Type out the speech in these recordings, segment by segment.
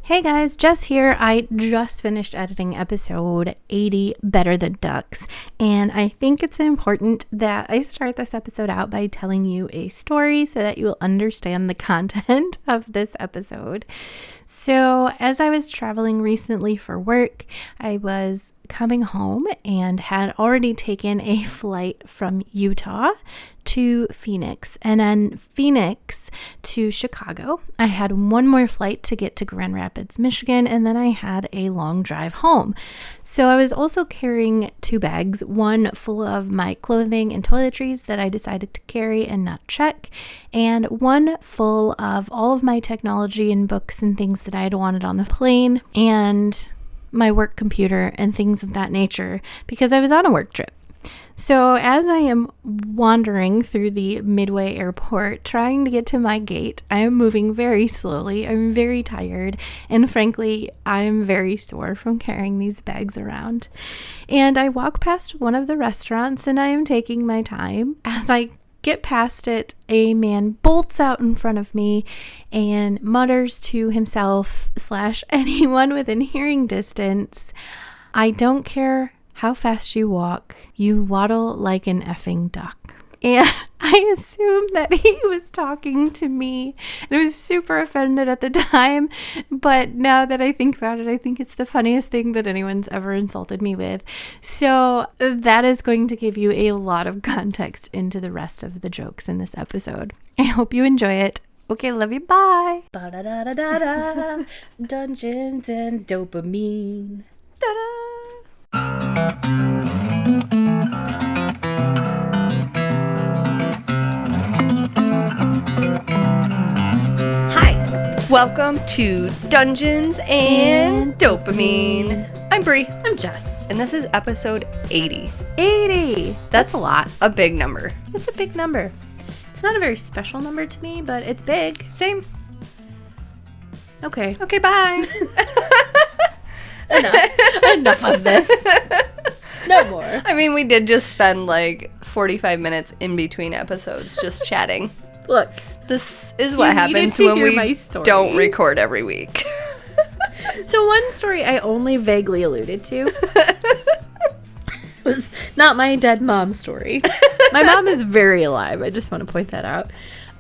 Hey guys, Jess here. I just finished editing episode 80, Better Than Ducks, and I think it's important that I start this episode out by telling you a story so that you will understand the content of this episode. So, as I was traveling recently for work, I was coming home and had already taken a flight from Utah to Phoenix and then Phoenix to Chicago. I had one more flight to get to Grand Rapids, Michigan, and then I had a long drive home. So I was also carrying two bags, one full of my clothing and toiletries that I decided to carry and not check, and one full of all of my technology and books and things that I had wanted on the plane, and my work computer and things of that nature because I was on a work trip. So as I am wandering through the Midway airport trying to get to my gate, I am moving very slowly. I'm very tired, and frankly, I'm very sore from carrying these bags around. And I walk past one of the restaurants and I am taking my time. As I get past it, a man bolts out in front of me and mutters to himself / anyone within hearing distance, "I don't care how fast you walk, you waddle like an effing duck." And I assumed that he was talking to me, and I was super offended at the time, but now that I think about it, I think it's the funniest thing that anyone's ever insulted me with. So that is going to give you a lot of context into the rest of the jokes in this episode. I hope you enjoy it. Okay, love you, bye. Ba-da-da-da-da-da. Dungeons and Dopamine. Ta-da! Welcome to Dungeons and Dopamine. I'm Bre. I'm Jess. And this is episode 80. 80! That's a lot. A big number. It's a big number. It's not a very special number to me, but it's big. Same. Okay. Okay, bye. Enough of this. No more. I mean, we did just spend like 45 minutes in between episodes just chatting. Look. This is what happens when we don't record every week. So one story I only vaguely alluded to was not my dead mom story. My mom is very alive. I just want to point that out.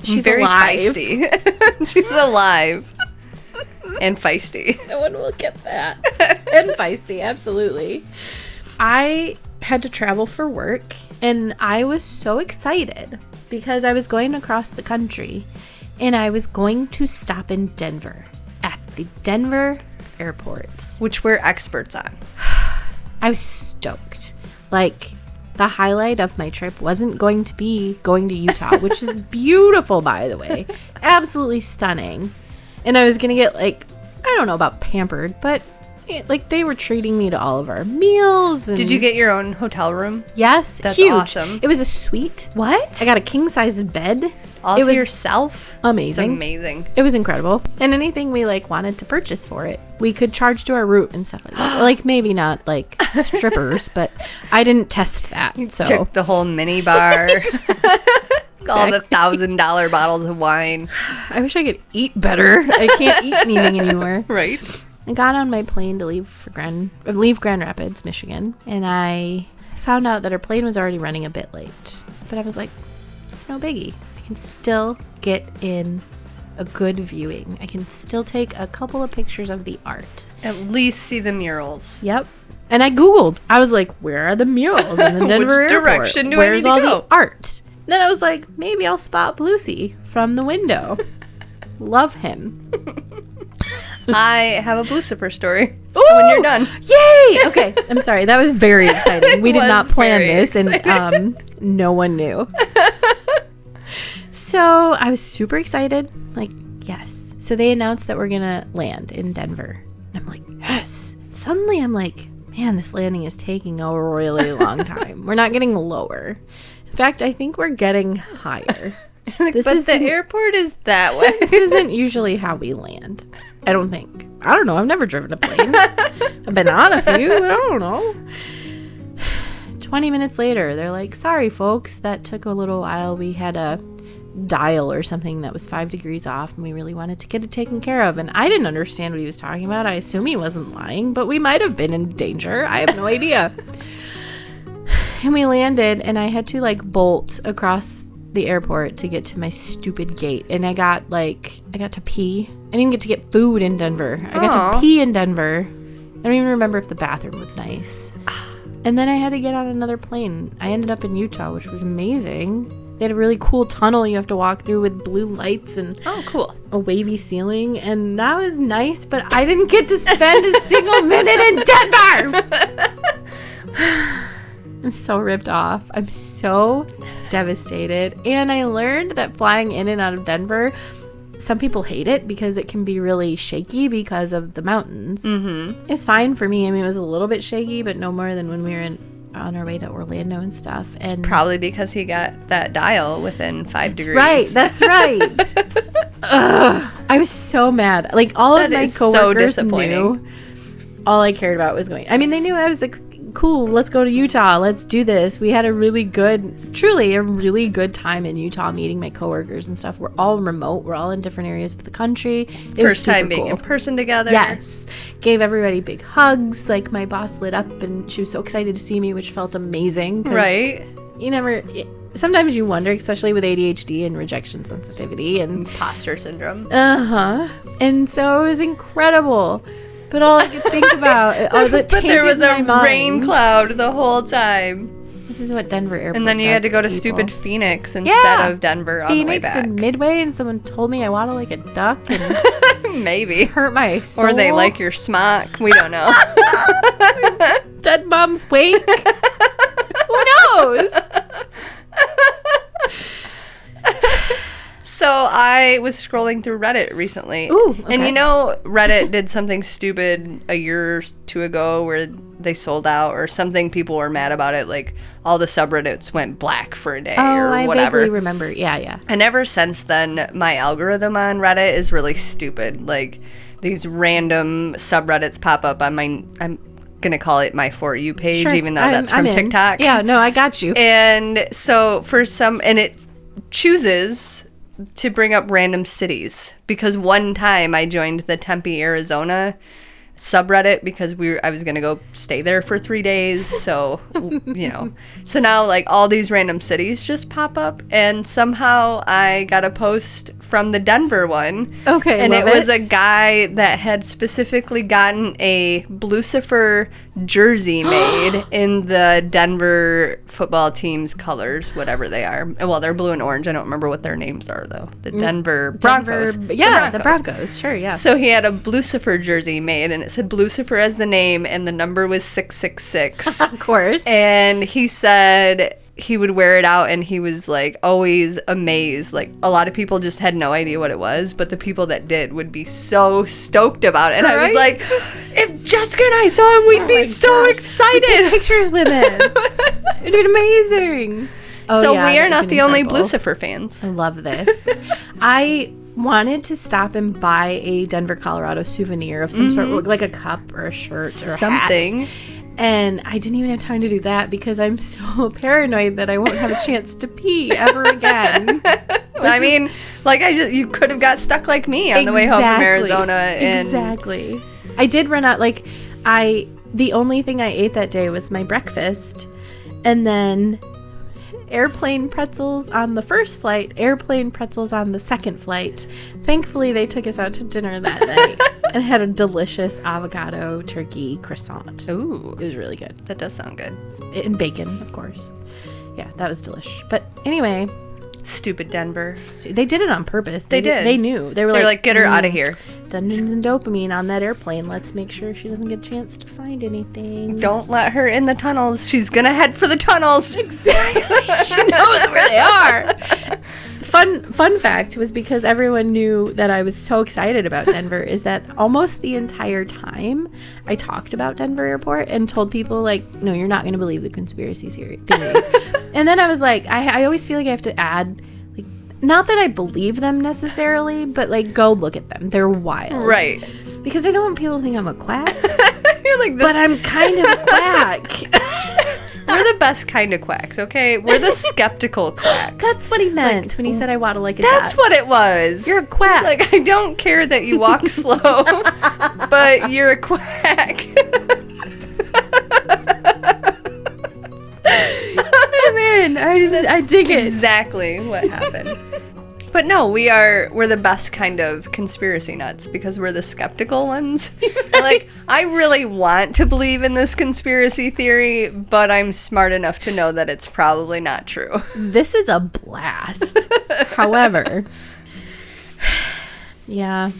She's very alive. Feisty. She's alive. And feisty. No one will get that. And feisty, absolutely. I had to travel for work, and I was so excited because I was going across the country, and I was going to stop in Denver at the Denver airport, which we're experts on. I was stoked. Like, the highlight of my trip wasn't going to be going to Utah, which is beautiful, by the way. Absolutely stunning. And I was going to get, like, I don't know about pampered, but like they were treating me to all of our meals. And did you get your own hotel room? Yes. That's huge. Awesome. It was a suite. What? I got a king-size bed. All to yourself? Amazing. It's amazing. It was incredible. And anything we like wanted to purchase for it, we could charge to our route and stuff like that. Like maybe not like strippers, but I didn't test that. You so took the whole mini bar. All the $1,000 bottles of wine. I wish I could eat better. I can't eat anything anymore. Right. I got on my plane to leave Grand Rapids, Michigan, and I found out that our plane was already running a bit late. But I was like, it's no biggie. I can still get in a good viewing. I can still take a couple of pictures of the art. At least see the murals. Yep. And I Googled. I was like, where are the murals in the Denver Which airport? direction do Where's I need to all go? the art? Then I was like, maybe I'll spot Bluesy from the window. Love him. I have a Lucifer story. Ooh, when you're done. Yay! Okay, I'm sorry. That was very exciting. We did not plan this, exciting. and no one knew. So I was super excited. Like, yes. So they announced that we're going to land in Denver. And I'm like, yes. Suddenly I'm like, man, this landing is taking a really long time. We're not getting lower. In fact, I think we're getting higher. But the airport is that way. This isn't usually how we land. I don't think. I don't know. I've never driven a plane. I've been on a few. I don't know. 20 minutes later, they're like, sorry, folks. That took a little while. We had a dial or something that was 5 degrees off, and we really wanted to get it taken care of. And I didn't understand what he was talking about. I assume he wasn't lying, but we might have been in danger. I have no idea. And we landed, and I had to like bolt across the airport to get to my stupid gate. And I got to pee. I didn't get to get food in Denver. I got to pee in Denver. I don't even remember if the bathroom was nice. And then I had to get on another plane. I ended up in Utah, which was amazing. They had a really cool tunnel you have to walk through with blue lights and cool, a wavy ceiling. And that was nice, but I didn't get to spend a single minute in Denver. I'm so ripped off. I'm so devastated. And I learned that flying in and out of Denver, some people hate it because it can be really shaky because of the mountains. Mm-hmm. It's fine for me. I mean, it was a little bit shaky, but no more than when we were on our way to Orlando and stuff. And it's probably because he got that dial within 5 degrees. Right. That's right. Ugh, I was so mad. Like, all of my coworkers knew all I cared about was going. I mean, they knew I was like, cool, let's go to Utah. Let's do this. We had truly a really good time in Utah meeting my coworkers and stuff. We're all remote. We're all in different areas of the country. First time being in person together. Yes. Gave everybody big hugs. Like, my boss lit up and she was so excited to see me, which felt amazing. Right. Sometimes you wonder, especially with ADHD and rejection sensitivity and imposter syndrome. And so it was incredible. But all I could think about but there was a rain cloud the whole time. This is what Denver Airport And then you had to go to stupid Phoenix instead of Denver on the way back. Phoenix and Midway, and someone told me I waddle like a duck. And maybe. Hurt my soul. Or they like your smock. We don't know. Dead mom's wake. Who knows? So I was scrolling through Reddit recently. Ooh, okay. And Reddit did something stupid a year or two ago where they sold out or something. People were mad about it. Like, all the subreddits went black for a day or whatever. I vaguely remember. Yeah. And ever since then, my algorithm on Reddit is really stupid. Like, these random subreddits pop up on I'm going to call it my For You page, even though that's from TikTok. Yeah, no, I got you. And so and it chooses to bring up random cities, because one time I joined the Tempe, Arizona subreddit because I was gonna go stay there for 3 days, so so now like all these random cities just pop up, and somehow I got a post from the Denver one. Okay. And it was a guy that had specifically gotten a Blucifer jersey made in the Denver football team's colors, whatever they are. Well, they're blue and orange. I don't remember what their names are though. The Denver Broncos. The Broncos. Sure, yeah. So he had a Blucifer jersey made, and it said Blucifer as the name, and the number was 666. Of course. And he said he would wear it out, and he was like always amazed. Like, a lot of people just had no idea what it was, but the people that did would be so stoked about it. And I was like, if Jessica and I saw him, we'd be so excited. Take pictures with him. It'd be amazing. So we are not the only Blucifer fans. I love this. I wanted to stop and buy a Denver, Colorado souvenir of some sort, like a cup or a shirt or something. A hat. And I didn't even have time to do that because I'm so paranoid that I won't have a chance to pee ever again. I mean, like, you could have got stuck like me on the way home from Arizona. Exactly. I did run out. Like, the only thing I ate that day was my breakfast, and then airplane pretzels on the first flight, airplane pretzels on the second flight. Thankfully, they took us out to dinner that night and had a delicious avocado turkey croissant. Ooh. It was really good. That does sound good. And bacon, of course. Yeah, that was delish. But anyway. Stupid Denver. They did it on purpose. They did. They knew. They were like, get her out of here. Dungeons and dopamine on that airplane. Let's make sure she doesn't get a chance to find anything. Don't let her in the tunnels. She's going to head for the tunnels. Exactly. She knows where they are. Fun fact was, because everyone knew that I was so excited about Denver, is that almost the entire time I talked about Denver Airport and told people, like, no, you're not going to believe the conspiracy theories. And then I was like, I always feel like I have to add, like, not that I believe them necessarily, but like, go look at them. They're wild. Right. Because I don't want people to think I'm a quack. You're like this. But I'm kind of a quack. We're the best kind of quacks, okay? We're the skeptical quacks. That's what he meant when he said I waddle like a That's duck. what it was. You're a quack. Like, I don't care that you walk slow, but you're a quack. I'm in. I dig it. Exactly what happened. But no, we're the best kind of conspiracy nuts because we're the skeptical ones. Like, I really want to believe in this conspiracy theory, but I'm smart enough to know that it's probably not true. This is a blast. However, yeah.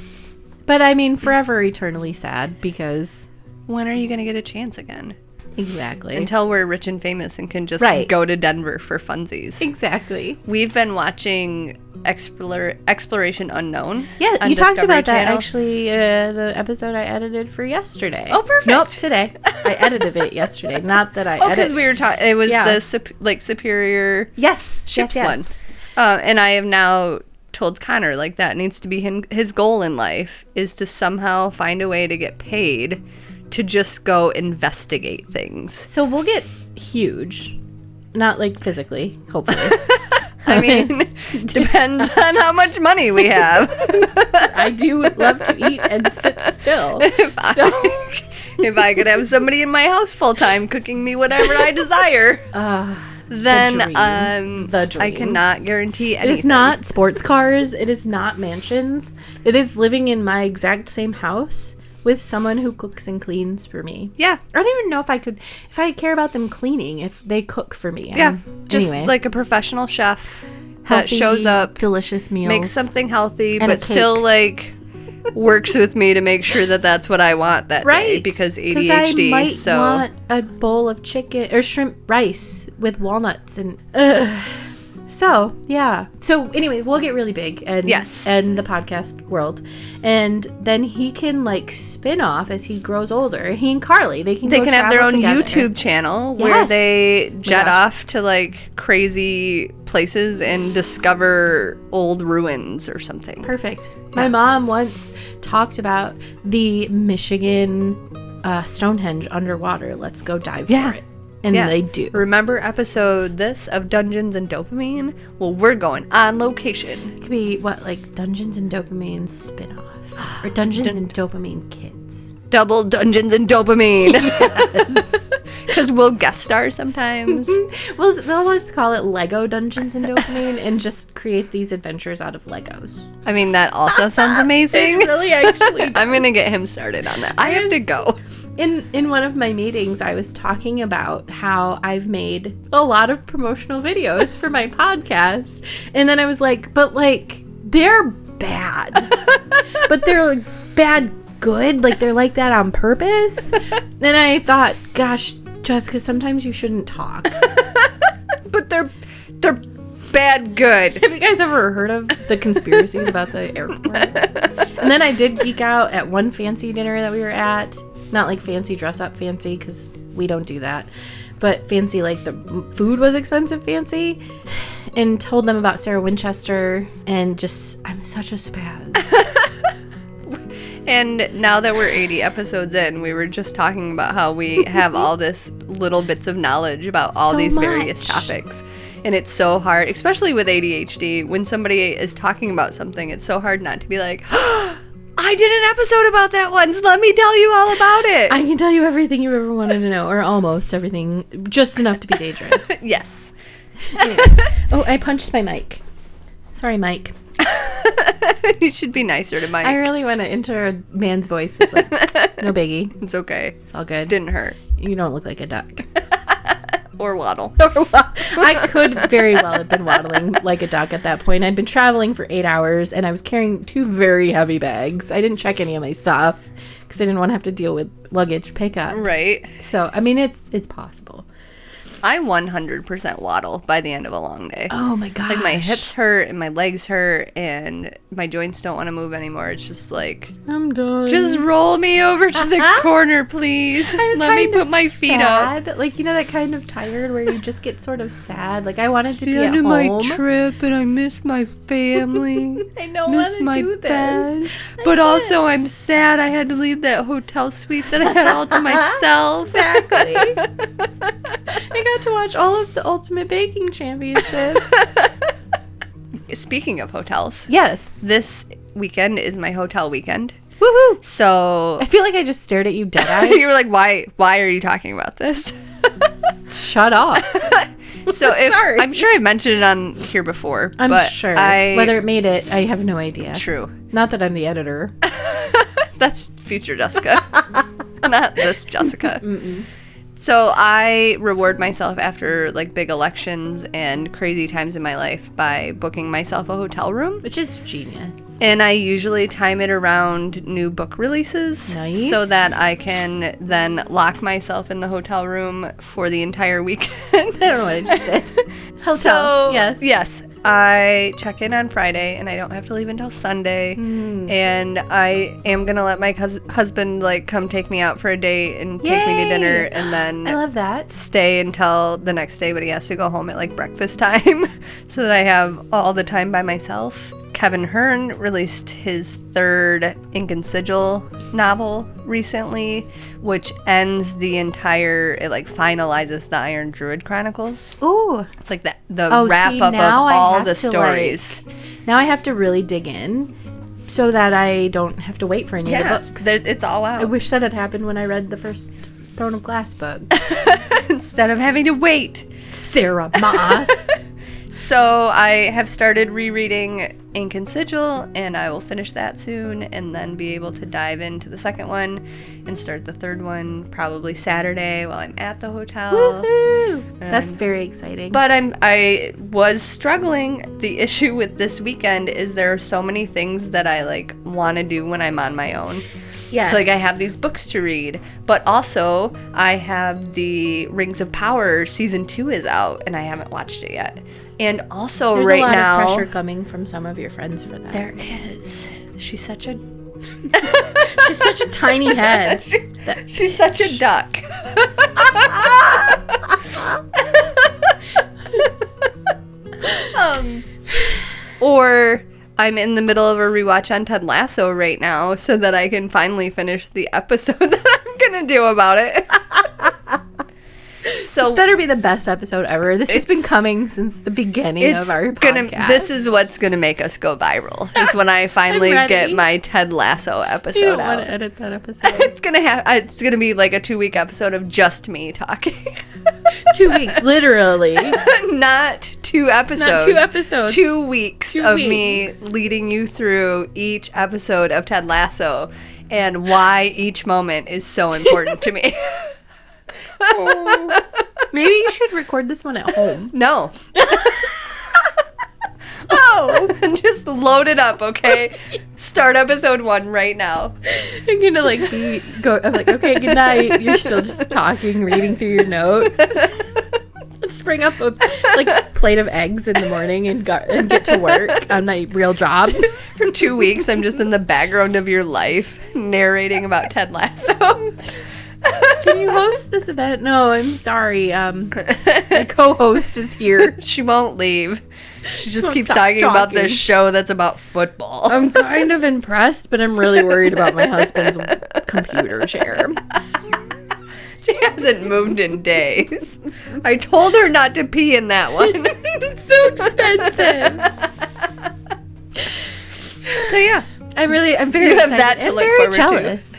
But I mean, forever eternally sad because... When are you going to get a chance again? Exactly. Until we're rich and famous and can just go to Denver for funsies. Exactly. We've been watching Exploration Unknown. Yeah, on you talked Discovery about that Channel. actually, the episode I edited for yesterday. Oh, perfect. Nope, today. I edited it yesterday. Not that I because we were talking, it was the Superior yes, Ships yes. one. And I have now told Connor, like, that needs to be his goal in life, is to somehow find a way to get paid to just go investigate things. So we'll get huge. Not like physically, hopefully. I mean, depends on how much money we have. I do love to eat and sit still. If I could have somebody in my house full time cooking me whatever I desire, then the dream. I cannot guarantee anything. It is not sports cars. It is not mansions. It is living in my exact same house with someone who cooks and cleans for me. Yeah. I don't even know if I care about them cleaning, if they cook for me. Yeah. Just anyway. like a professional chef that Healthy, shows up, delicious meals, makes something healthy, and but still like works with me to make sure that that's what I want that day because ADHD. I might want a bowl of chicken or shrimp rice with walnuts and so yeah. So anyway, we'll get really big and the podcast world, and then he can like spin off as he grows older. He and Carly, they can have their own together. YouTube channel where they jet off to like crazy places and discover old ruins or something. Perfect. My mom once talked about the Michigan Stonehenge underwater. Let's go dive for it. And they do. Remember episode of Dungeons and Dopamine? Well, we're going on location. It could be like Dungeons and Dopamine spin-off. Or Dungeons and Dopamine Kids. Double Dungeons and Dopamine. Because we'll guest star sometimes. Well, let's call it Lego Dungeons and Dopamine and just create these adventures out of Legos. I mean, that also sounds amazing. It really actually does. I'm going to get him started on that. I have to go. In one of my meetings, I was talking about how I've made a lot of promotional videos for my podcast. And then I was like, but like, they're bad. But they're like bad good. Like they're like that on purpose. Then I thought, gosh, Jessica, sometimes you shouldn't talk. But they're bad good. Have you guys ever heard of the conspiracies about the airport? And then I did geek out at one fancy dinner that we were at. Not like fancy dress up fancy, because we don't do that. But fancy like the food was expensive fancy. And told them about Sarah Winchester. And just, I'm such a spaz. And now that we're 80 episodes in, we were just talking about how we have all this little bits of knowledge about all these various topics. And it's so hard, especially with ADHD, when somebody is talking about something, it's so hard not to be like, I did an episode about that once. Let me tell you all about it. I can tell you everything you ever wanted to know, or almost everything, just enough to be dangerous. Yes. Anyway. Oh, I punched my mic. Sorry, Mike. You should be nicer to Mike. I really want to enter a man's voice. It's like, no biggie. It's okay. It's all good. Didn't hurt. You don't look like a duck. Or waddle. I could very well have been waddling like a duck at that point. I'd been traveling for 8 hours, and I was carrying 2 very heavy bags. I didn't check any of my stuff because I didn't want to have to deal with luggage pickup. Right. So, I mean, it's possible. I 100% waddle by the end of a long day. Oh my gosh. Like my hips hurt and my legs hurt and my joints don't want to move anymore. It's just like, I'm done. Just roll me over to the corner, please. Let me put my feet up. Like, you know, that kind of tired where you just get sort of sad. Like, I wanted to be at home. my trip and I miss my family. I don't want to do bed. this. But also I'm sad I had to leave that hotel suite that I had all to myself. Exactly. I got to watch all of the Ultimate Baking Championships. Speaking of hotels, Yes. this weekend is my hotel weekend. Woohoo! So I feel like I just stared at you dead-eyed. you were like, why are you talking about this? Shut up. So Sorry. I'm sure I've mentioned it on here before. I'm but sure. Whether it made it, I have no idea. True. Not that I'm the editor. That's future Jessica. Not this Jessica. So I reward myself after like big elections and crazy times in my life by booking myself a hotel room. Which is genius. And I usually time it around new book releases. Nice. So that I can then lock myself in the hotel room for the entire weekend. I don't know what I just did. Hotel. So, yes. I check in on Friday and I don't have to leave until Sunday. And I am going to let my husband like come take me out for a date and take me to Yay. dinner and then I love that. stay until the next day, but he has to go home at like breakfast time so that I have all the time by myself. Kevin Hearn released his third Ink and Sigil novel recently, which ends the entire, it like finalizes the Iron Druid Chronicles. Ooh. It's like the wrap up of all the stories. Now I have to really dig in so that I don't have to wait for any of the books. It's all out. I wish that had happened when I read the first Throne of Glass book. Instead of having to wait. Sarah Moss. So I have started rereading Ink and Sigil, and I will finish that soon, and then be able to dive into the second one and start the third one probably Saturday while I'm at the hotel. Woohoo! That's very exciting. But I was struggling. The issue with this weekend is there are so many things that I like want to do when I'm on my own. yes. So like I have these books to read, but also I have the Rings of Power season 2 is out, and I haven't watched it yet. And also There's right a lot now, of pressure coming from some of your friends for that. there is. She's such a She's such a tiny head. she's such a duck. Or I'm in the middle of a rewatch on Ted Lasso right now, so that I can finally finish the episode that I'm gonna do about it. So This better be the best episode ever. This has been coming since the beginning of our podcast. This is what's gonna make us go viral. Is when I finally ready. get my Ted Lasso I episode don't out. want to edit that episode. It's gonna be like a 2-week episode of just me talking. 2 weeks, literally. Not 2 episodes. Not 2 episodes. 2 weeks 2 of weeks. me leading you through each episode of Ted Lasso and why each moment is so important to me. Oh. Maybe you should record this one at home. No. Oh, just load it up, okay? Start episode 1 right now. I'm gonna I'm like, okay, good night. You're still just talking, reading through your notes. Let's bring up a plate of eggs in the morning and get to work on my real job. For 2 weeks, I'm just in the background of your life, narrating about Ted Lasso. Can you host this event? No, I'm sorry. The co-host is here. She won't leave. She just won't keeps stop talking about talking. this show that's about football. I'm kind of impressed, but I'm really worried about my husband's computer chair. She hasn't moved in days. I told her not to pee in that one. It's so expensive. So yeah, I'm very You have excited that to and look very forward to. jealous.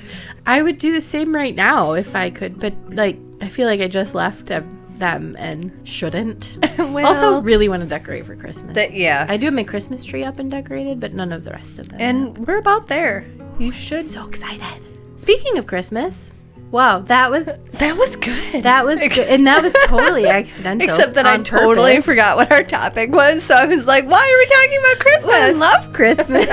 I would do the same right now if I could, but like I feel like I just left them and shouldn't. Well, Also, really want to decorate for Christmas. yeah. I do have my Christmas tree up and decorated, but none of the rest of them. And we're about there. You should. so excited. Speaking of Christmas, wow, that was That was good. good, and that was totally accidental. Except that I on totally purpose. forgot what our topic was, so I was like, why are we talking about Christmas? Well, I love Christmas.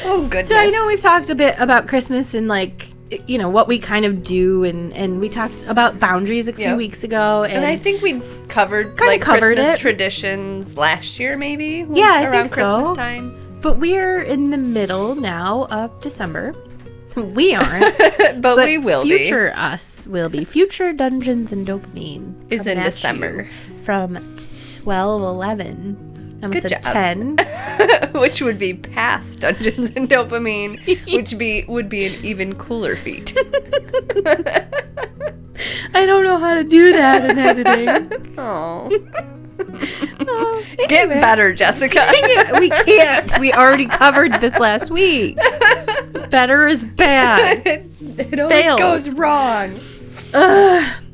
Oh, goodness. So I know we've talked a bit about Christmas and like, you know, what we kind of do, and we talked about boundaries a few Yep. weeks ago, And I think we covered Kinda covered Christmas it. traditions last year, maybe. Yeah, I around think Christmas so. time. but we're in the middle now of December. We aren't, but we will be. future us will be. Future Dungeons and Dopamine Is coming in at December. you from 12/11. I almost Good said job. 10. Which would be past Dungeons and Dopamine, which would be an even cooler feat. I don't know how to do that in editing. Oh. Get Anyway. better, Jessica. We can't. We already covered this last week. Better is bad. It always Fails. goes wrong.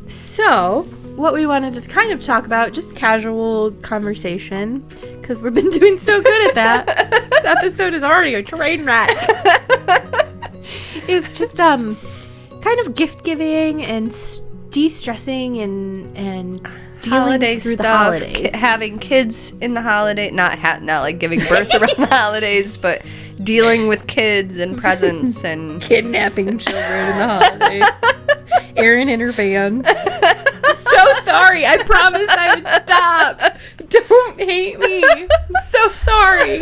So, what we wanted to kind of talk about, just casual conversation, because we've been doing so good at that. This episode is already a train wreck. It's just kind of gift giving and de-stressing and dealing Holiday through stuff, the holidays. having kids in the holiday, not like giving birth around the holidays, but dealing with kids and presents and Kidnapping children in the holidays. Erin in her van. I'm so sorry. I promised I would stop. Don't hate me. I'm so sorry.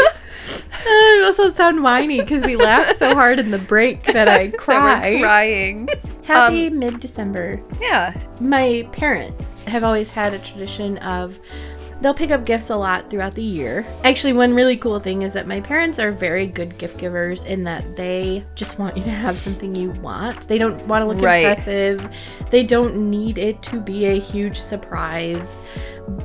I also sound whiny because we laughed so hard in the break that I that cried. we're crying. Happy mid-December. Yeah. My parents have always had a tradition of they'll pick up gifts a lot throughout the year. Actually, one really cool thing is that my parents are very good gift givers in that they just want you to have something you want. They don't want to look impressive. They don't need it to be a huge surprise,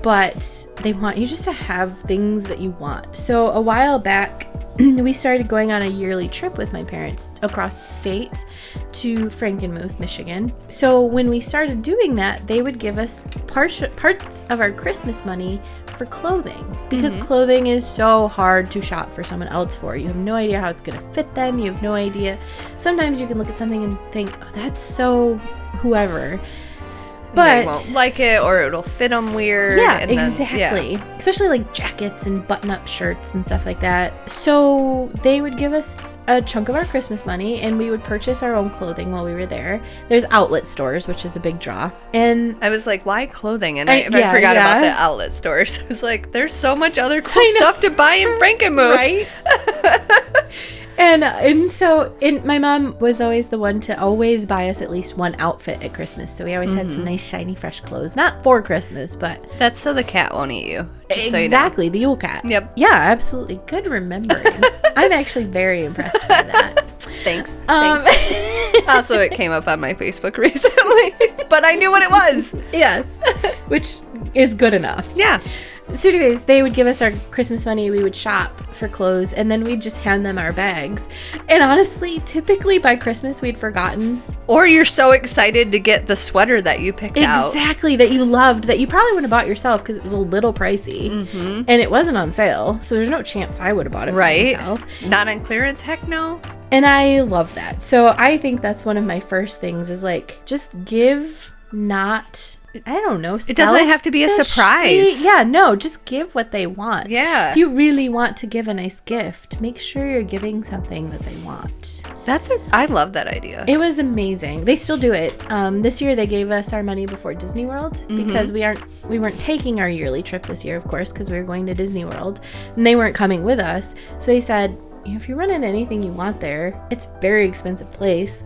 but they want you just to have things that you want. So a while back, we started going on a yearly trip with my parents across the state to Frankenmuth, Michigan. So when we started doing that, they would give us parts of our Christmas money for clothing, because clothing is so hard to shop for someone else for. You have no idea how it's going to fit them. You have no idea. Sometimes you can look at something and think, oh, that's so whoever. But they won't like it, or it'll fit them weird. Yeah, and then, exactly. Especially like jackets and button-up shirts and stuff like that. So they would give us a chunk of our Christmas money, and we would purchase our own clothing while we were there. There's outlet stores, which is a big draw. And I was like, why clothing? And I forgot about the outlet stores. I was like, there's so much other cool stuff to buy in Frankenmuth. Right? And so my mom was always the one to always buy us at least one outfit at Christmas. So we always had some nice, shiny, fresh clothes. Not for Christmas, but... That's so the cat won't eat you. Exactly, so you know. The Yule Cat. Yep. Yeah, absolutely. Good remembering. I'm actually very impressed by that. Thanks. Also, it came up on my Facebook recently, but I knew what it was. Yes, which is good enough. Yeah. So anyways, they would give us our Christmas money, we would shop for clothes, and then we'd just hand them our bags. And honestly, typically by Christmas, we'd forgotten. Or you're so excited to get the sweater that you picked out. Exactly, that you loved, that you probably would have bought yourself because it was a little pricey. And it wasn't on sale, so there's no chance I would have bought it for myself. Not on clearance? Heck no. And I love that. So I think that's one of my first things is like, just give, not... I don't know. It doesn't have to be a surprise. Yeah, no, just give what they want. Yeah. If you really want to give a nice gift, make sure you're giving something that they want. I love that idea. It was amazing. They still do it. This year they gave us our money before Disney World because we weren't taking our yearly trip this year, of course, because we were going to Disney World, and they weren't coming with us. So they said, if you run into anything you want there, it's a very expensive place.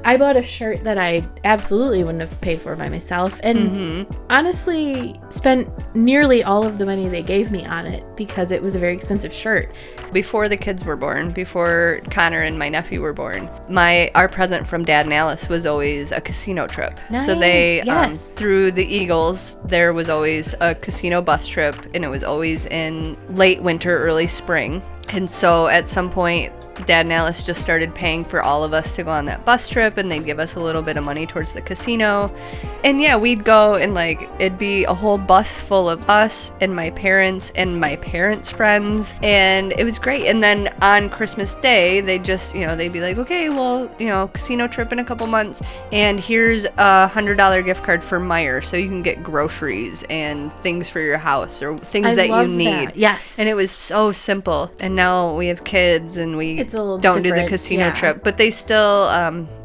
I bought a shirt that I absolutely wouldn't have paid for by myself, and honestly spent nearly all of the money they gave me on it because it was a very expensive shirt. Before the kids were born, before Connor and my nephew were born, our present from Dad and Alice was always a casino trip. Nice, So they, yes. through the Eagles, there was always a casino bus trip, and it was always in late winter, early spring. And so at some point, Dad and Alice just started paying for all of us to go on that bus trip, and they'd give us a little bit of money towards the casino. And yeah, we'd go, and like it'd be a whole bus full of us and my parents friends, and it was great. And then on Christmas Day, they just, they'd be like, okay, well, casino trip in a couple months, and here's a $100 gift card for Meijer, so you can get groceries and things for your house or things that you need. That. Yes. And it was so simple. And now we have kids, and we don't do the casino trip, but they still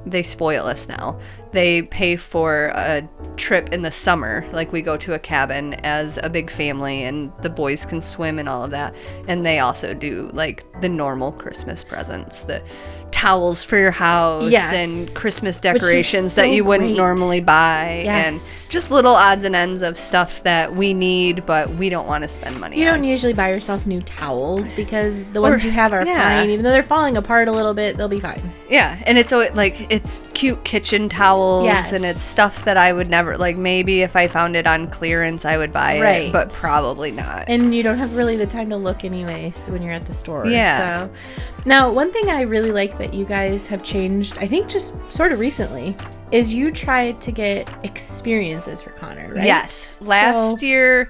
they spoil us now. They pay for a trip in the summer, like we go to a cabin as a big family, and the boys can swim and all of that. And they also do like the normal Christmas presents, the towels for your house, and Christmas decorations that you wouldn't normally buy, and just little odds and ends of stuff that we need, but we don't want to spend money on. You don't usually buy yourself new towels because the ones you have are fine. Even though they're falling apart a little bit, they'll be fine. Yeah, and it's like it's cute kitchen towels, Yes. and it's stuff that I would never, like, maybe if I found it on clearance, I would buy Right. it, but probably not. And you don't have really the time to look anyway, so when you're at the store. Yeah. So, now, one thing I really like that you guys have changed, I think just sort of recently, is you tried to get experiences for Connor, right? Yes. Last year,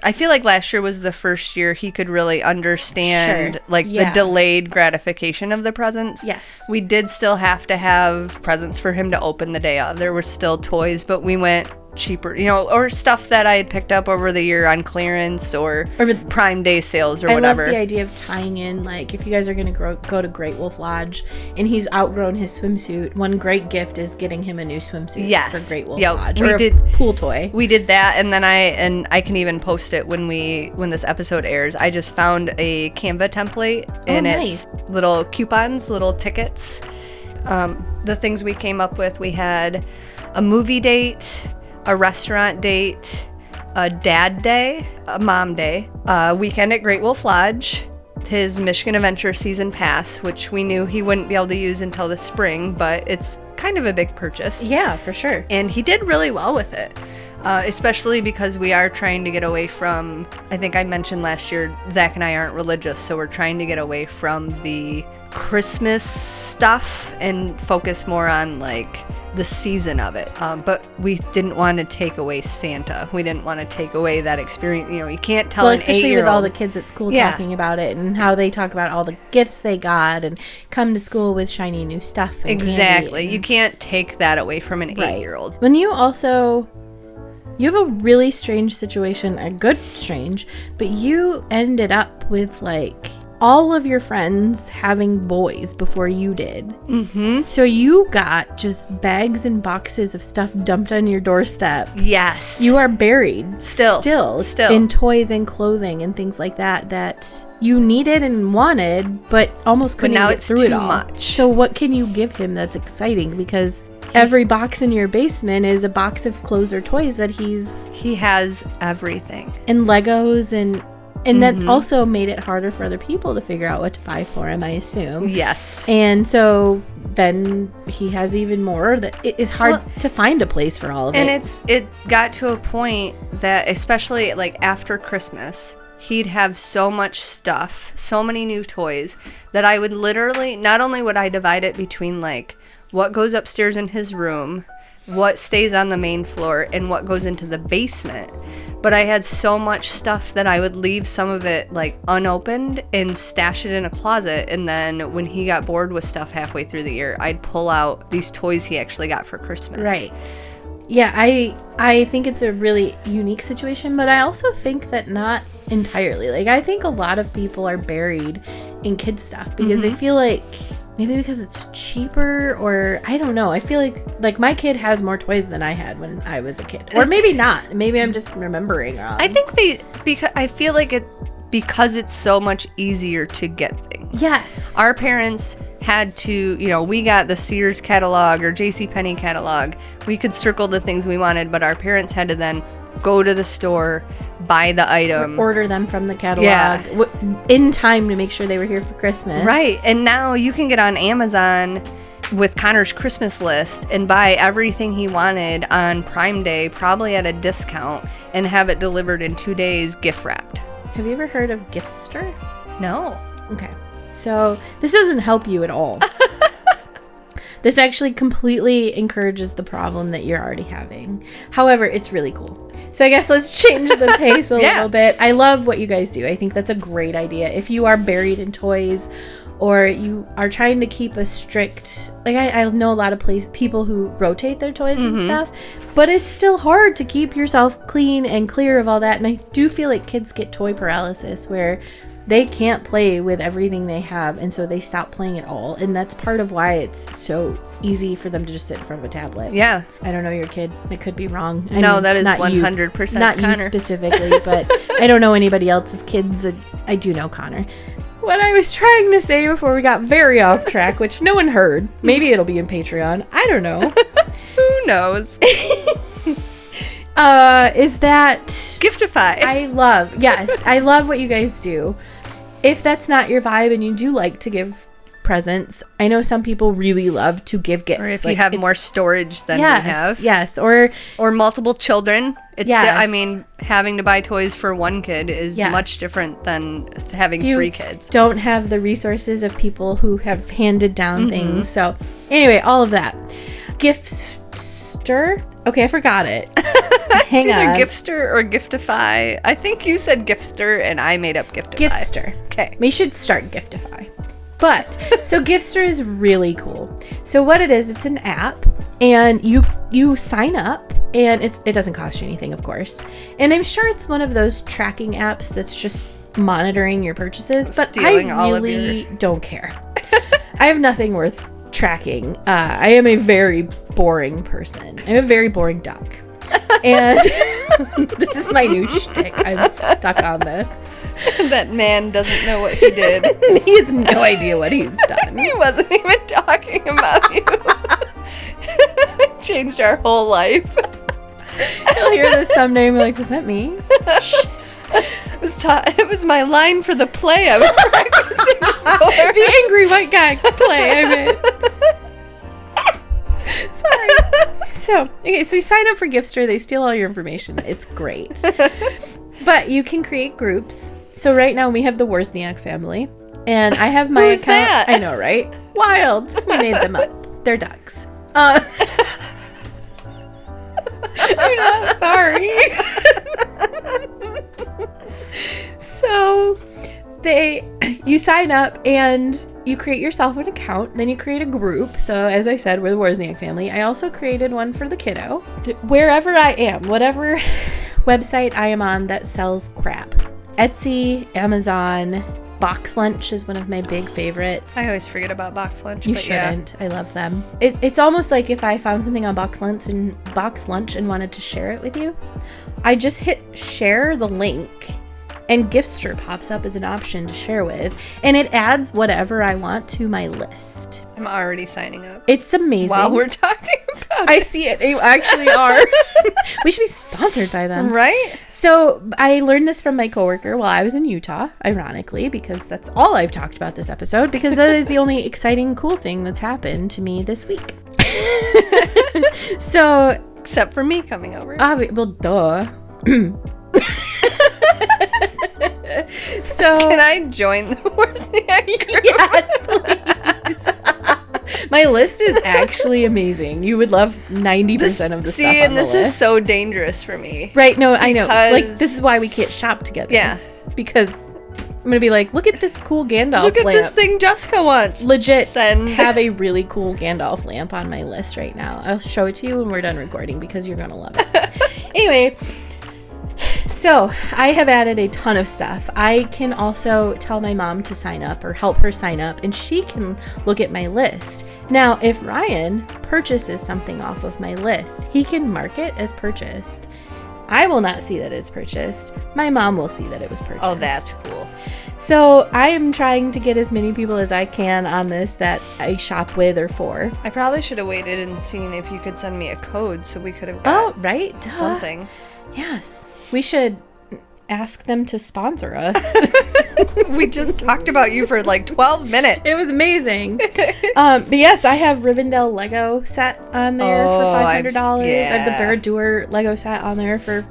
I feel like last year was the first year he could really understand, Sure. like, Yeah. the delayed gratification of the presents. Yes. We did still have to have presents for him to open the day of. There were still toys, but we went cheaper, or stuff that I had picked up over the year on clearance or with Prime Day sales or I whatever. love the idea of tying in, like, if you guys are going to go to Great Wolf Lodge and he's outgrown his swimsuit, one great gift is getting him a new swimsuit Yes. for Great Wolf Yep. Lodge. We Or did- a pool toy. We did that, and then I can even post it when this episode airs. I just found a Canva template, and nice. it's little coupons, little tickets. The things we came up with, we had a movie date, a restaurant date, a dad day, a mom day, a weekend at Great Wolf Lodge, his Michigan Adventure season pass, which we knew he wouldn't be able to use until the spring, but it's kind of a big purchase. Yeah, for sure. And he did really well with it, especially because we are trying to get away from, I think I mentioned last year, Zach and I aren't religious, so we're trying to get away from the Christmas stuff and focus more on, like, the season of it. But we didn't want to take away Santa. We didn't want to take away that experience. You can't tell an 8-year-old. Especially with all the kids at school talking about it and how they talk about all the gifts they got and come to school with shiny new stuff. And Exactly. candy. You can't take that away from an 8-year-old. When you have a really strange situation, a good strange, but you ended up with, like, all of your friends having boys before you did. Mm-hmm. So you got just bags and boxes of stuff dumped on your doorstep. Yes. You are buried still in toys and clothing and things like that you needed and wanted, but almost couldn't now get it's through it too all. much. So what can you give him that's exciting? Because every box in your basement is a box of clothes or toys that he has everything. and Legos and that also made it harder for other people to figure out what to buy for him, I assume. Yes. And so then he has even more that it is hard to find a place for all of and it. it got to a point that, especially like after Christmas, he'd have so much stuff, so many new toys, that I would literally, not only would I divide it between, like, what goes upstairs in his room, what stays on the main floor, and what goes into the basement, but I had so much stuff that I would leave some of it, like, unopened and stash it in a closet, and then when he got bored with stuff halfway through the year, I'd pull out these toys he actually got for Christmas. Right. Yeah, I think it's a really unique situation, but I also think that not entirely. Like, I think a lot of people are buried in kid stuff because they feel like, maybe because it's cheaper, or I don't know. I feel like my kid has more toys than I had when I was a kid. Or maybe not. Maybe I'm just remembering wrong. I think because I feel like because it's so much easier to get things. Yes. Our parents had to, we got the Sears catalog or JCPenney catalog. We could circle the things we wanted, but our parents had to then go to the store, buy the item, order them from the catalog in time to make sure they were here for Christmas. Right. And now you can get on Amazon with Connor's Christmas list and buy everything he wanted on Prime Day, probably at a discount, and have it delivered in 2 days, gift wrapped. Have you ever heard of Giftster? No. Okay. So this doesn't help you at all. This actually completely encourages the problem that you're already having. However, it's really cool. So I guess let's change the pace a little bit. I love what you guys do. I think that's a great idea. If you are buried in toys, or you are trying to keep a strict, like I know a lot of people who rotate their toys and stuff, but it's still hard to keep yourself clean and clear of all that. And I do feel like kids get toy paralysis where they can't play with everything they have, and so they stop playing at all. And that's part of why it's so easy for them to just sit in front of a tablet. Yeah. I don't know your kid. It could be wrong. No, that is not 100% you, not Connor. you specifically, but I don't know anybody else's kids. I do know Connor. What I was trying to say before we got very off track, which no one heard. Maybe it'll be in Patreon. I don't know. Who knows? Is that Giftify. I love what you guys do. If that's not your vibe and you do like to give presents. I know some people really love to give gifts. Or if you have more storage than we have. Yes, or multiple children. It's yes. having to buy toys for one kid is much different than having 3 kids. Don't have the resources of people who have handed down things. So anyway, all of that. Giftster. Okay, I forgot it. It's either Gifster or Giftify. I think you said Gifster and I made up Giftify. Gifster. Okay. We should start Giftify. But, so Gifster is really cool. So what it is, it's an app, and you sign up, and it doesn't cost you anything, of course. And I'm sure it's one of those tracking apps that's just monitoring your purchases, but Stealing I really don't care. I have nothing worth tracking. I am a very boring person. I'm a very boring duck. And this is my new shtick. I'm stuck on this. That man doesn't know what he did. He has no idea what he's done. He wasn't even talking about you. Changed our whole life. You'll hear this someday and be like, was that me? It was my line for the play I was practicing for. The angry white guy play, I meant. Sorry. So you sign up for Gifster. They steal all your information. It's great. But you can create groups. So right now we have the Wozniak family. And I have my Who's account. that? I know, right? Wild. We made them up. They're ducks. I'm not sorry. So you sign up and you create yourself an account, then you create a group. So as I said, we're the Wozniak family. I also created one for the kiddo. Wherever I am, whatever website I am on that sells crap. Etsy, Amazon, Box Lunch is one of my big favorites. I always forget about Box Lunch. You shouldn't. Yeah. I love them. It's almost like if I found something on Box Lunch and wanted to share it with you, I just hit share the link and Gifster pops up as an option to share with, and it adds whatever I want to my list. I'm already signing up. It's amazing. While we're talking about it. I see it. You actually are. We should be sponsored by them. Right? So I learned this from my coworker while I was in Utah, ironically, because that's all I've talked about this episode, because that is the only exciting, cool thing that's happened to me this week. So, except for me coming over. Well, duh. So can I join the Wozniak group? Yes, please. My list is actually amazing. You would love 90% of the stuff on the list. This is so dangerous for me. Right, no, I know. Like, this is why we can't shop together. Yeah. Because I'm going to be like, look at this cool Gandalf lamp. Look at this thing Jessica wants. Legit have a really cool Gandalf lamp on my list right now. I'll show it to you when we're done recording because you're going to love it. Anyway, so I have added a ton of stuff. I can also tell my mom to sign up or help her sign up, and she can look at my list. Now, if Ryan purchases something off of my list, he can mark it as purchased. I will not see that it's purchased. My mom will see that it was purchased. Oh, that's cool. So I am trying to get as many people as I can on this that I shop with or for. I probably should have waited and seen if you could send me a code so we could have got right? something. Yes. We should ask them to sponsor us. We just talked about you for like 12 minutes. It was amazing. But yes, I have Rivendell Lego set on there for $500. I have the Barad-dûr Lego set on there for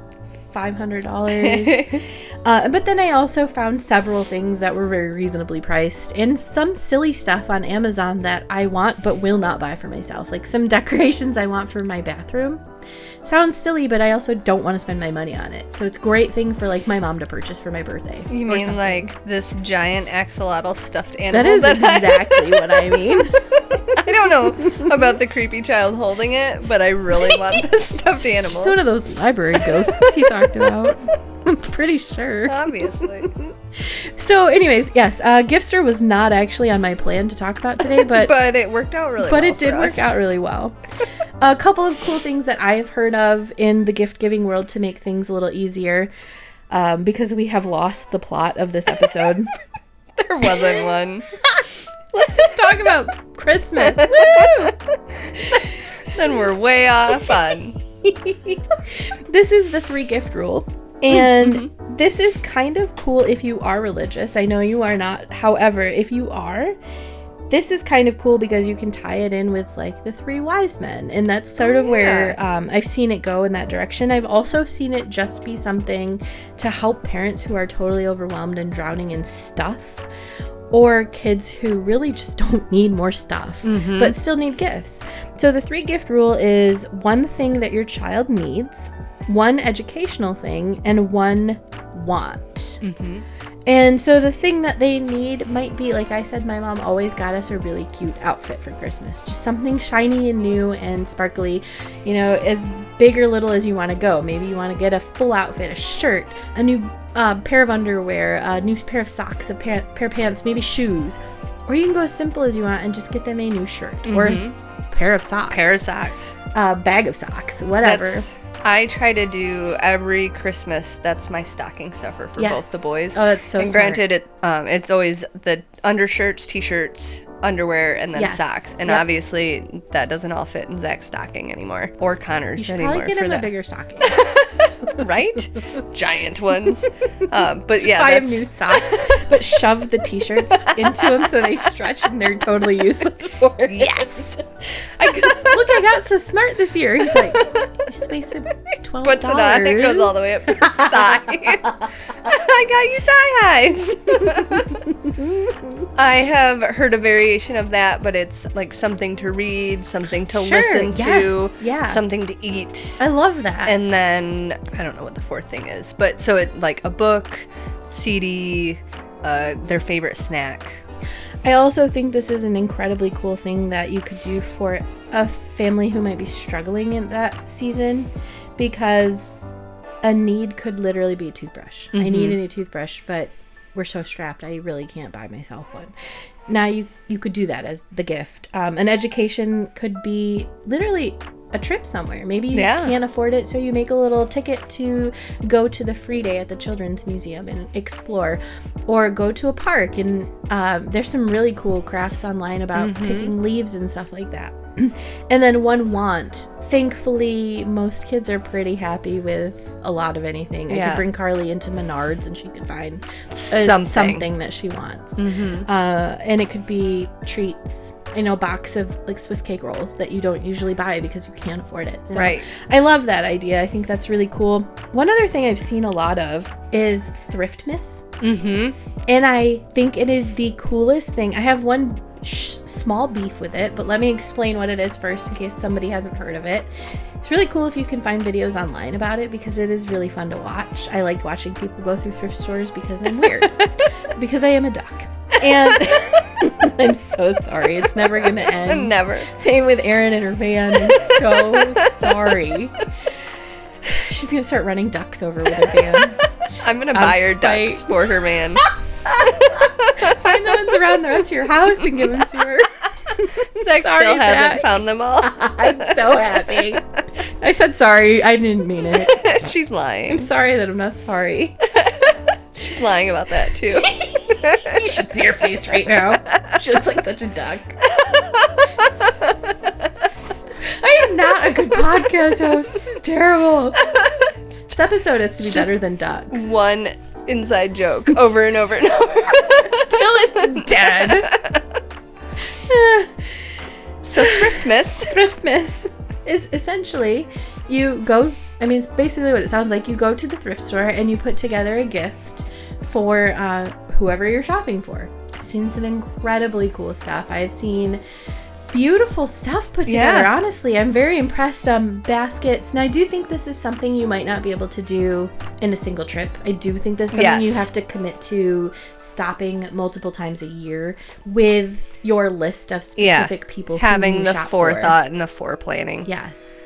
$500. But then I also found several things that were very reasonably priced and some silly stuff on Amazon that I want but will not buy for myself. Like some decorations I want for my bathroom. Sounds silly, but I also don't want to spend my money on it. So it's a great thing for like my mom to purchase for my birthday. You mean something. Like this giant axolotl stuffed animal? That is exactly what I mean. I don't know about the creepy child holding it, but I really want this stuffed animal. She's one of those library ghosts he talked about. I'm pretty sure. Obviously. So anyways, yes, Gifster was not actually on my plan to talk about today, but it worked out really well. But it did work out really well. A couple of cool things that I've heard of in the gift giving world to make things a little easier, because we have lost the plot of this episode. There wasn't one. Let's just talk about Christmas. Woo! Then we're way off on. This is the 3 gift rule. And this is kind of cool if you are religious. I know you are not. However, if you are, this is kind of cool because you can tie it in with like the 3 wise men, and that's sort of where I've seen it go in that direction. I've also seen it just be something to help parents who are totally overwhelmed and drowning in stuff, or kids who really just don't need more stuff but still need gifts. So the 3 gift rule is 1 thing that your child needs, 1 educational thing, and 1 want. And so the thing that they need might be, like I said, my mom always got us a really cute outfit for Christmas. Just something shiny and new and sparkly, you know, as big or little as you want to go. Maybe you want to get a full outfit, a shirt, a new pair of underwear, a new pair of socks, a pair of pants, maybe shoes. Or you can go as simple as you want and just get them a new shirt or a pair of socks. A bag of socks, whatever. I try to do every Christmas. That's my stocking stuffer for both the boys. Oh, that's so and smart. Granted, it's always the undershirts, t-shirts, underwear, and then socks. And obviously, that doesn't all fit in Zach's stocking anymore, or Connor's anymore. Probably get for him that. a bigger stocking. Right? Giant ones. But yeah, buy him new socks, but shove the t-shirts into them so they stretch and they're totally useless for him. Yes. I got so smart this year. He's like, you just wasted $12. Puts it on, it goes all the way up to his thigh. I got you thigh highs. I have heard a variation of that, but it's like something to read, something to listen to, something to eat. I love that. And then I don't know what the 4th thing is, but so it like a book, CD, their favorite snack. I also think this is an incredibly cool thing that you could do for a family who might be struggling in that season, because a need could literally be a toothbrush. I need a new toothbrush, but we're so strapped I really can't buy myself one. Now you could do that as the gift. An education could be literally a trip somewhere. Maybe you can't afford it, so you make a little ticket to go to the free day at the Children's Museum and explore, or go to a park. And there's some really cool crafts online about picking leaves and stuff like that. And then 1 want. Thankfully, most kids are pretty happy with a lot of anything. I could bring Carly into Menards and she could find something that she wants. And it could be treats. You know, a box of like Swiss cake rolls that you don't usually buy because you can't afford it. So I love that idea. I think that's really cool. One other thing I've seen a lot of is Thriftmas. And I think it is the coolest thing. I have one small beef with it, but let me explain what it is first in case somebody hasn't heard of it. It's really cool if you can find videos online about it, because it is really fun to watch. I like watching people go through thrift stores because I'm weird. Because I am a duck. And I'm so sorry. It's never going to end. Never. Same with Erin and her van. I'm so sorry. She's going to start running ducks over with her van. I'm going to buy her ducks for her van. Find the ones around the rest of your house and give them to her. Zach still hasn't found them all. I'm so happy. I said sorry. I didn't mean it. She's lying. I'm sorry that I'm not sorry. She's lying about that too. You should see her face right now. She looks like such a duck. I am not a good podcast host. This is terrible. This episode has to be better than ducks. One inside joke over and over and over till it's dead. So Thriftmas is essentially you go. I mean, it's basically what it sounds like. You go to the thrift store and you put together a gift for whoever you're shopping for. I've seen some incredibly cool stuff. I've seen beautiful stuff put together. Honestly, I'm very impressed. Baskets. Now, I do think this is something you might not be able to do in a single trip. I do think this is something you have to commit to stopping multiple times a year with your list of specific people having who the shop forethought for. and the foreplanning. Yes.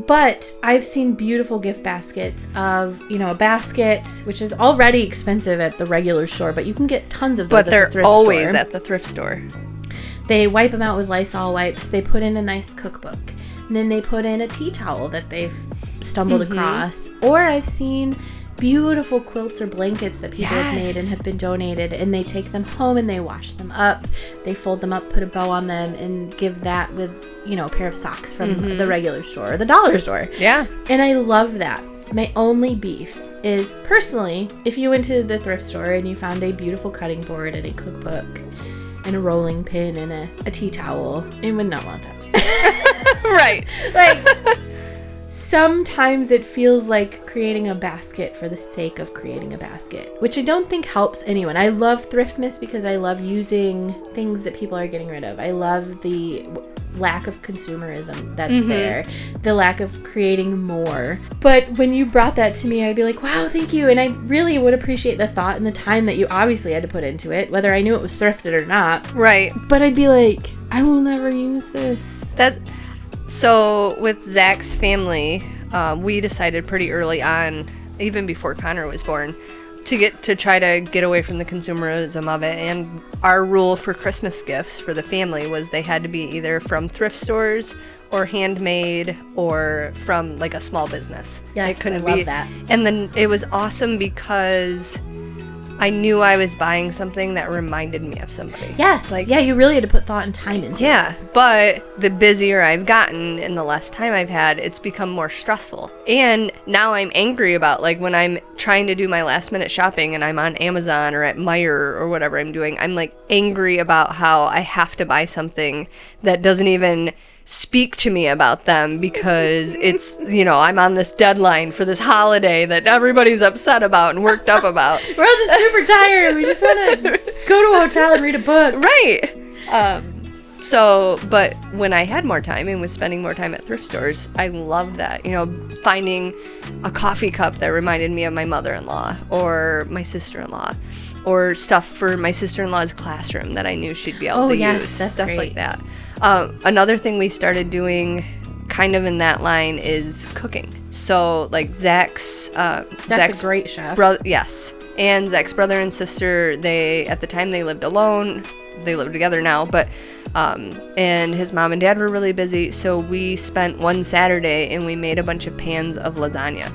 But I've seen beautiful gift baskets of, a basket, which is already expensive at the regular store, but you can get tons of those at the thrift store. But they're always at the thrift store. They wipe them out with Lysol wipes. They put in a nice cookbook. And then they put in a tea towel that they've stumbled across. Or I've seen beautiful quilts or blankets that people have made and have been donated. And they take them home and they wash them up. They fold them up, put a bow on them, and give that with, a pair of socks from the regular store or the dollar store. Yeah. And I love that. My only beef is, personally, if you went to the thrift store and you found a beautiful cutting board and a cookbook, and a rolling pin and a tea towel. I would not want that. Right. Like, sometimes it feels like creating a basket for the sake of creating a basket, which I don't think helps anyone. I love Thriftmas because I love using things that people are getting rid of. I love the lack of consumerism that's there, the lack of creating more. But when you brought that to me, I'd be like, wow, thank you. And I really would appreciate the thought and the time that you obviously had to put into it, whether I knew it was thrifted or not. Right. But I'd be like, I will never use this. So with Zach's family, we decided pretty early on, even before Connor was born, to try to get away from the consumerism of it. And our rule for Christmas gifts for the family was they had to be either from thrift stores or handmade or from like a small business. Yes, it couldn't I love be that. And then it was awesome because I knew I was buying something that reminded me of somebody. Yes. Like, yeah, you really had to put thought and time into it. Yeah, but the busier I've gotten and the less time I've had, it's become more stressful. And now I'm angry about, like, when I'm trying to do my last minute shopping and I'm on Amazon or at Meijer or whatever I'm doing, I'm, like, angry about how I have to buy something that doesn't even speak to me about them because it's, you know, I'm on this deadline for this holiday that everybody's upset about and worked up about. We're all just super tired. We just want to go to a hotel and read a book. Right. But when I had more time and was spending more time at thrift stores, I loved that. You know, finding a coffee cup that reminded me of my mother-in-law or my sister-in-law, or stuff for my sister-in-law's classroom that I knew she'd be able to use. That's stuff great. like that. Another thing we started doing kind of in that line is cooking. So, like, Zach's a great chef. Yes. And Zach's brother and sister, at the time they lived alone. They live together now, but and his mom and dad were really busy, so we spent one Saturday and we made a bunch of pans of lasagna.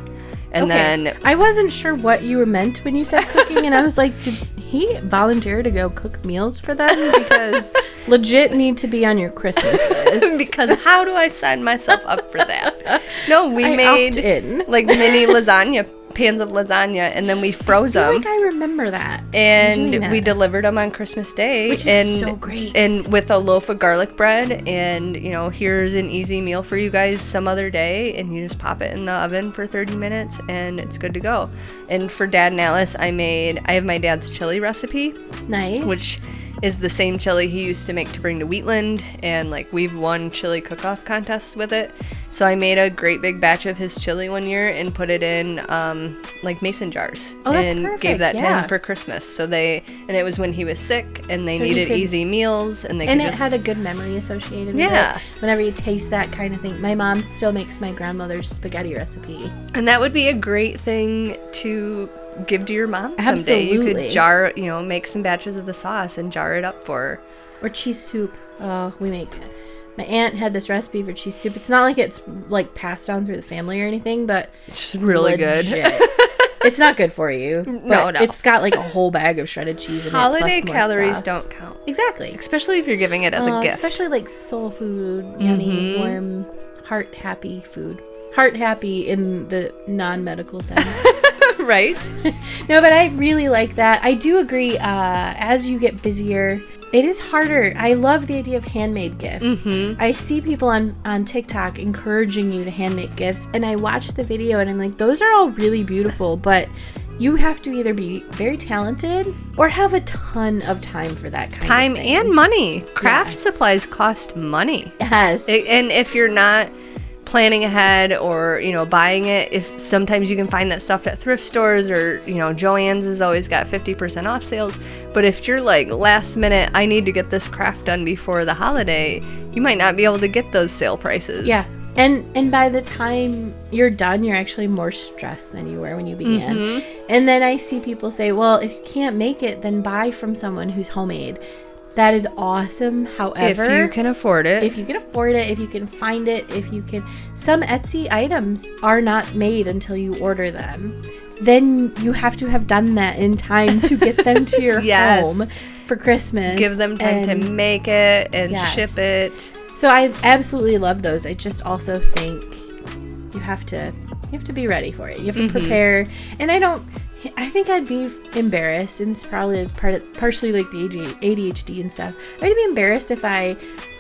And then I wasn't sure what you were meant when you said cooking, and I was like, did he volunteer to go cook meals for them? Because legit need to be on your Christmas list. Because how do I sign myself up for that? No, we made like mini pans of lasagna, and then we froze them. I feel like I remember that. And we delivered them on Christmas Day. Which is so great. And with a loaf of garlic bread, and, you know, here's an easy meal for you guys some other day, and you just pop it in the oven for 30 minutes, and it's good to go. And for Dad and Alice, I have my dad's chili recipe. Nice. Which is the same chili he used to make to bring to Wheatland, and, like, we've won chili cook-off contests with it. So I made a great big batch of his chili one year and put it in like mason jars, and perfect. gave that to him for Christmas. So it was when he was sick and they needed easy meals, and it had a good memory associated with it. Whenever you taste that kind of thing, my mom still makes my grandmother's spaghetti recipe, and that would be a great thing to give to your mom someday. Absolutely. You could jar, make some batches of the sauce and jar it up for her. Or cheese soup. Oh, we make it. My aunt had this recipe for cheese soup. It's not like it's like passed down through the family or anything, but it's just really good. It's not good for you. No. It's got like a whole bag of shredded cheese in Holiday it. calories don't count. Exactly. Especially if you're giving it as a gift. Especially like soul food, yummy, warm, heart happy food. Heart happy in the non-medical sense. Right? No, but I really like that. I do agree. As you get busier, it is harder. I love the idea of handmade gifts. I see people on TikTok encouraging you to handmake gifts, and I watch the video and I'm like, those are all really beautiful, but you have to either be very talented or have a ton of time for that kind of thing. Time and money. Craft supplies cost money. Yes. And if you're not planning ahead or, buying it, if sometimes you can find that stuff at thrift stores, or, Joann's has always got 50% off sales. But if you're like last minute, I need to get this craft done before the holiday, you might not be able to get those sale prices. Yeah. And by the time you're done, you're actually more stressed than you were when you began. And then I see people say, well, if you can't make it, then buy from someone who's homemade. That is awesome. However, if you can afford it, if you can find it, some Etsy items are not made until you order them. Then you have to have done that in time to get them to your home for Christmas. Give them time to make it and ship it. So I absolutely love those. I just also think you have to be ready for it. You have to prepare. And I think I'd be embarrassed, and it's probably partially like the ADHD and stuff. I'd be embarrassed if I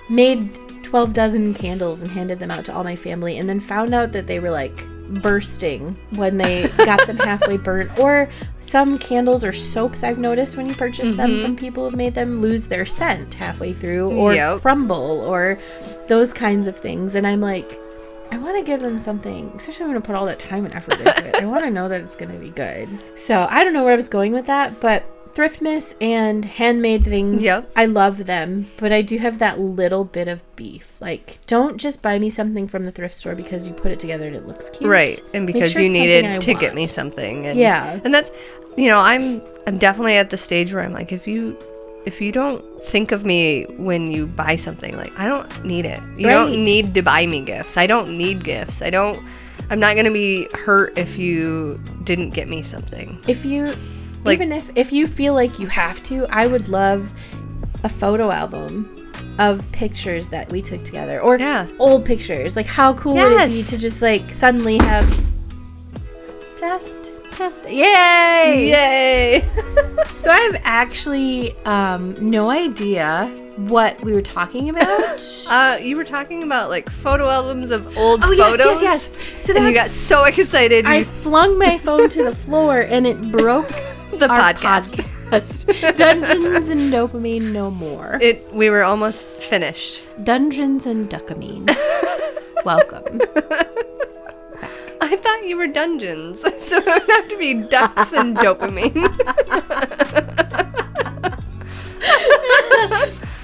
made 12 dozen candles and handed them out to all my family and then found out that they were like bursting when they got them halfway burnt. Or some candles or soaps, I've noticed when you purchase them from people who've made them, lose their scent halfway through or crumble or those kinds of things. And I'm like, I want to give them something, especially when I'm going to put all that time and effort into it. I want to know that it's going to be good. So I don't know where I was going with that, but Thriftmas and handmade things, I love them, but I do have that little bit of beef. Like, don't just buy me something from the thrift store because you put it together and it looks cute. Right, and because you needed to get me something. And, and that's, I'm definitely at the stage where I'm like, if you don't think of me when you buy something, like, I don't need it. You don't need to buy me gifts. I don't need gifts. I'm not going to be hurt if you didn't get me something. Even if you feel like you have to, I would love a photo album of pictures that we took together, or old pictures. Like, how cool would it be to just like suddenly have test, yay! So I have actually no idea what we were talking about. You were talking about like photo albums of old photos. Yes. So and you got so excited. I flung my phone to the floor and it broke the podcast. Dungeons and Dopamine no more. We were almost finished. Dungeons and Dopamine. Welcome. I thought you were dungeons, so it would have to be ducks and dopamine.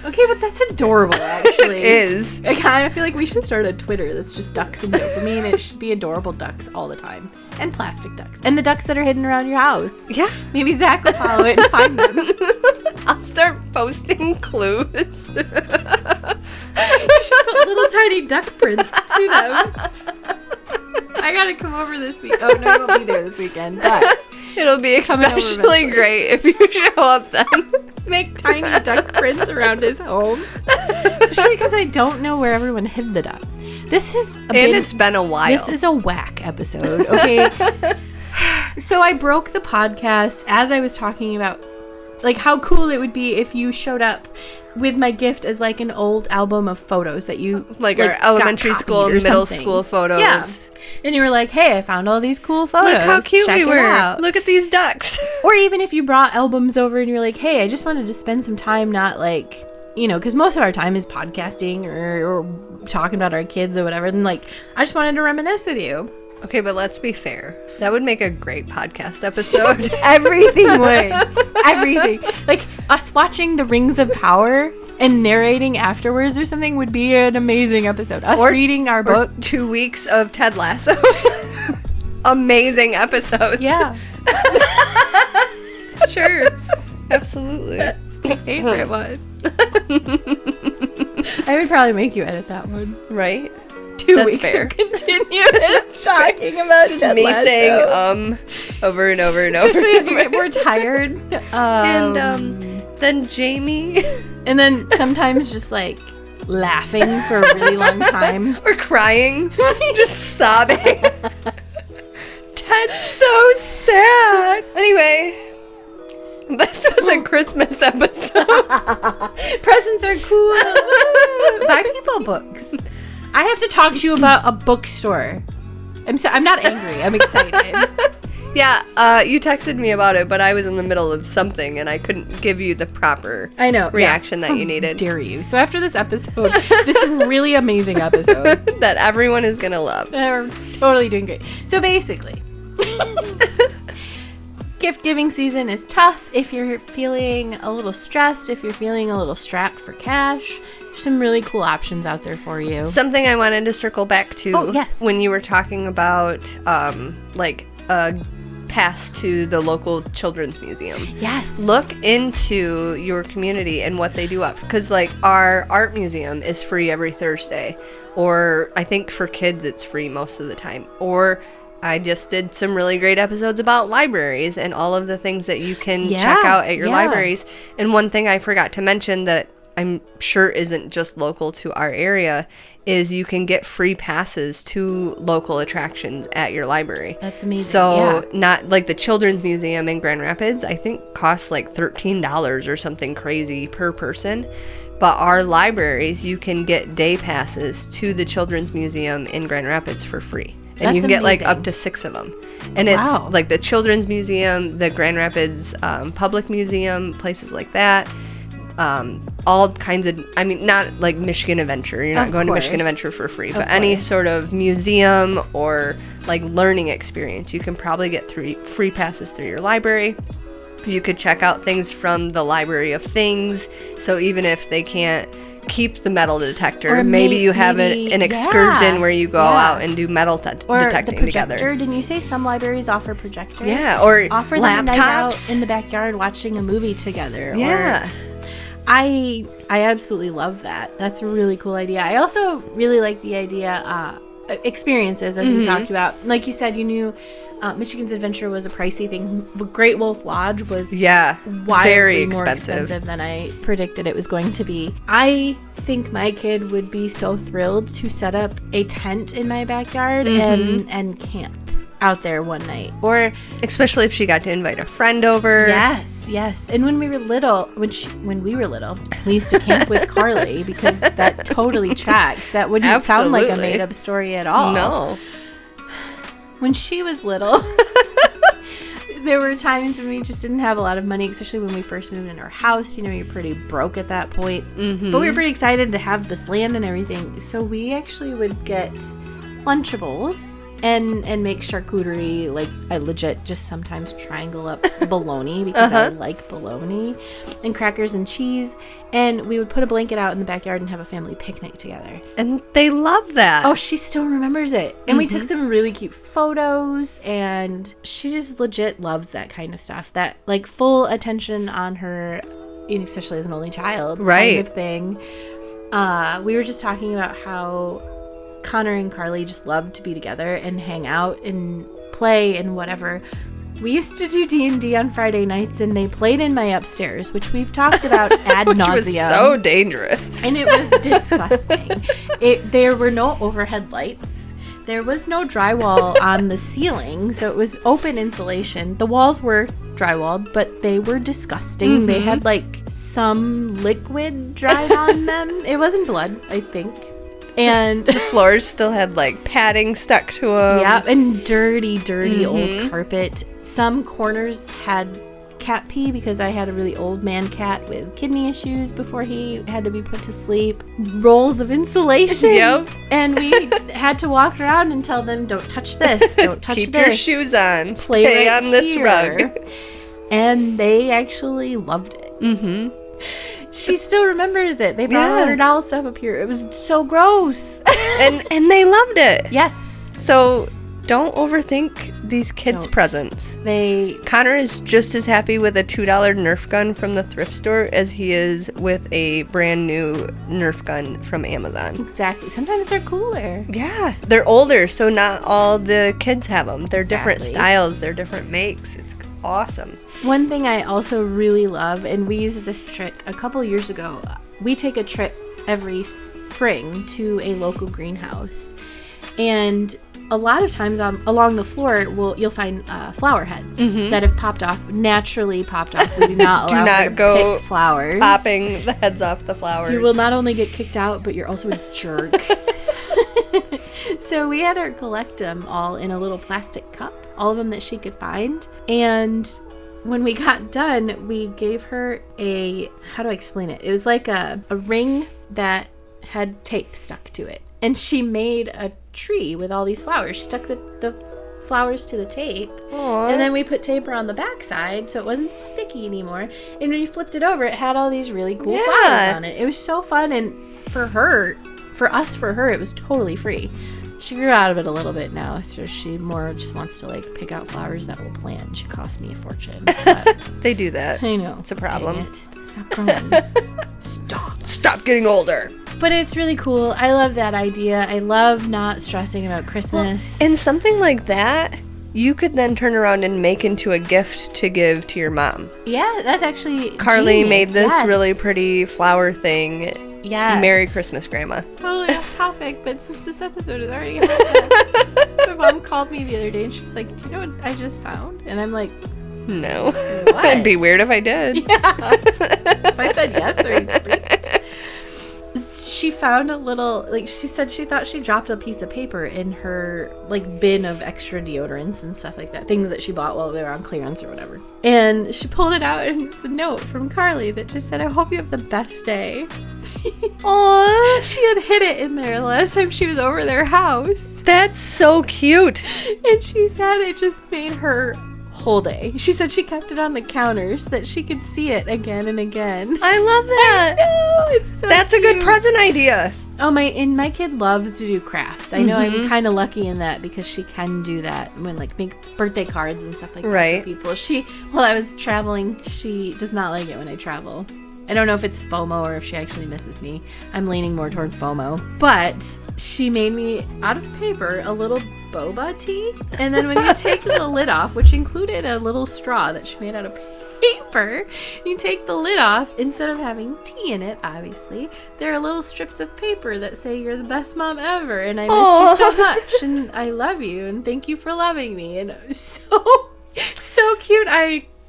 Okay, but that's adorable, actually. It is. I kind of feel like we should start a Twitter that's just ducks and dopamine. It should be adorable ducks all the time. And plastic ducks. And the ducks that are hidden around your house. Yeah. Maybe Zach will follow it and find them. I'll start posting clues. You should put little tiny duck prints to them. I gotta come over this week. Oh, no, you won't be there this weekend. But it'll be especially great if you show up then. Make tiny duck prints around his home. Especially because I don't know where everyone hid the duck. It's been a while. This is a whack episode, okay? So I broke the podcast as I was talking about, like, how cool it would be if you showed up with my gift as, like, an old album of photos that you... Like our elementary school and middle school photos. Yeah. And you were like, hey, I found all these cool photos. Look how cute we were. Out. Look at these ducks. Or even if you brought albums over and you're like, hey, I just wanted to spend some time not, like... because most of our time is podcasting or talking about our kids or whatever. And, like, I just wanted to reminisce with you. Okay, but let's be fair. That would make a great podcast episode. Everything would. Everything. Like, us watching The Rings of Power and narrating afterwards or something would be an amazing episode. Us reading our book. 2 weeks of Ted Lasso. Amazing episodes. Yeah. Sure. Absolutely. That's my favorite one. I would probably make you edit that one. Right? 2 That's weeks fair. Of continuous talking about just Ted me Lasso. saying over and over and over. Especially as you get more tired. And then Jamie. And then sometimes just like laughing for a really long time. Or crying. Just sobbing. Ted's so sad. Anyway. This was a Christmas episode. Presents are cool. Buy people books. I have to talk to you about a bookstore. I'm not angry. I'm excited. Yeah, you texted me about it, but I was in the middle of something, and I couldn't give you the proper reaction that you needed. How dare you? So after this episode, this really amazing episode. that everyone is going to love. We're totally doing great. So basically... Gift giving season is tough if you're feeling a little stressed, if you're feeling a little strapped for cash. There's some really cool options out there for you. Something I wanted to circle back to when you were talking about like a pass to the local children's museum. Yes. Look into your community and what they do up. Because like our art museum is free every Thursday. Or I think for kids it's free most of the time. Or... I just did some really great episodes about libraries and all of the things that you can check out at your libraries. And one thing I forgot to mention that I'm sure isn't just local to our area, is you can get free passes to local attractions at your library. That's amazing. So not like the Children's Museum in Grand Rapids, I think costs like $13 or something crazy per person. But our libraries, you can get day passes to the Children's Museum in Grand Rapids for free. And That's you can get like amazing. up to 6 of them. And it's like the Children's Museum, the Grand Rapids Public Museum, places like that. All kinds of, I mean, not like Michigan Adventure. You're not going to Michigan Adventure for free. But any sort of museum or like learning experience, you can probably get free passes through your library. You could check out things from the Library of Things. So even if they can't keep the metal detector, or maybe you have an excursion where you go out and do metal detecting together. Didn't you say some libraries offer projectors? Yeah, or offer laptops. Them a night out in the backyard watching a movie together. Yeah. I absolutely love that. That's a really cool idea. I also really like the idea, experiences, as we talked about. Like you said, you knew Michigan's Adventure was a pricey thing. Great Wolf Lodge was wildly very more expensive than I predicted it was going to be. I think my kid would be so thrilled to set up a tent in my backyard and camp out there one night. Or especially if she got to invite a friend over. Yes. And when we were little, we used to camp with Carly, because that totally tracks. That wouldn't sound like a made-up story at all. No. When she was little, there were times when we just didn't have a lot of money, especially when we first moved in our house. You know, you're pretty broke at that point. But we were pretty excited to have this land and everything. So we actually would get Lunchables and make charcuterie. Like, I legit just sometimes triangle up bologna, because I like bologna, and crackers and cheese. And we would put a blanket out in the backyard and have a family picnic together. And they love that. Oh, she still remembers it. And we took some really cute photos, and she just legit loves that kind of stuff. That, like, full attention on her, especially as an only child, kind of thing. We were just talking about how Connor and Carly just loved to be together and hang out and play and whatever. We used to do D&D on Friday nights, and they played in my upstairs, which we've talked about ad nauseum. Which was so dangerous. And it was disgusting. There were no overhead lights. There was no drywall on the ceiling, so it was open insulation. The walls were drywalled, but they were disgusting. They had, like, some liquid dried on them. It wasn't blood, I think. And the floors still had, like, padding stuck to them. Yeah, and dirty old carpet. Some corners had cat pee, because I had a really old man cat with kidney issues before he had to be put to sleep. Rolls of insulation. Yep. And we had to walk around and tell them, don't touch this, don't touch Keep this. your shoes on. Play Stay right on this here. rug. And they actually loved it. She still remembers it. They brought her doll stuff up here. It was so gross. and they loved it. Yes. So don't overthink these kids' presents. Connor is just as happy with a $2 Nerf gun from the thrift store as he is with a brand new Nerf gun from Amazon. Exactly. Sometimes they're cooler. Yeah. They're older, so not all the kids have them. They're different styles. They're different makes. It's awesome. One thing I also really love, and we used this trick a couple years ago, we take a trip every spring to a local greenhouse. And a lot of times along the floor, you'll find flower heads that have naturally popped off. We do not allow you to go pick flowers. Popping the heads off the flowers. You will not only get kicked out, but you're also a jerk. So we had her collect them all in a little plastic cup, all of them that she could find. And when we got done, we gave her how do I explain it? It was like a ring that had tape stuck to it. And she made a tree with all these flowers. She stuck the flowers to the tape. Aww. And then we put tape around the backside so it wasn't sticky anymore. And when you flipped it over, it had all these really cool flowers on it. It was so fun. And for her, it was totally free. She grew out of it a little bit now, so she more just wants to, like, pick out flowers that will plant. She cost me a fortune. They do that. I know. It's a problem. Stop growing. Stop getting older. But it's really cool. I love that idea. I love not stressing about Christmas. Well, and something like that, you could then turn around and make into a gift to give to your mom. Yeah, that's actually Carly genius. made this Yes. really pretty flower thing. Yes. Merry Christmas, Grandma. Totally off topic, but since this episode is already happened, my mom called me the other day and she was like, "Do you know what I just found?" And I'm like, No. What? It'd be weird if I did. Yeah. If I said yes or she found a little, like, she said she thought she dropped a piece of paper in her, like, bin of extra deodorants and stuff like that. Things that she bought while they were on clearance or whatever. And she pulled it out and it's a note from Carly that just said, "I hope you have the best day." Aww. She had hid it in there the last time she was over their house. That's so cute. And she said it just made her whole day. She said she kept it on the counter so that she could see it again and again. I love that. No, it's so That's cute. a good present idea. Oh, my kid loves to do crafts. I know I'm kind of lucky in that because she can do that when, like, make birthday cards and stuff like that Right. for people. While I was traveling, she does not like it when I travel. I don't know if it's FOMO or if she actually misses me. I'm leaning more toward FOMO. But she made me, out of paper, a little boba tea. And then when you take the lid off, which included a little straw that she made out of paper, you take the lid off, instead of having tea in it, obviously, there are little strips of paper that say "You're the best mom ever," and "I miss you so much," and "I love you," and "Thank you for loving me." And it was so cute.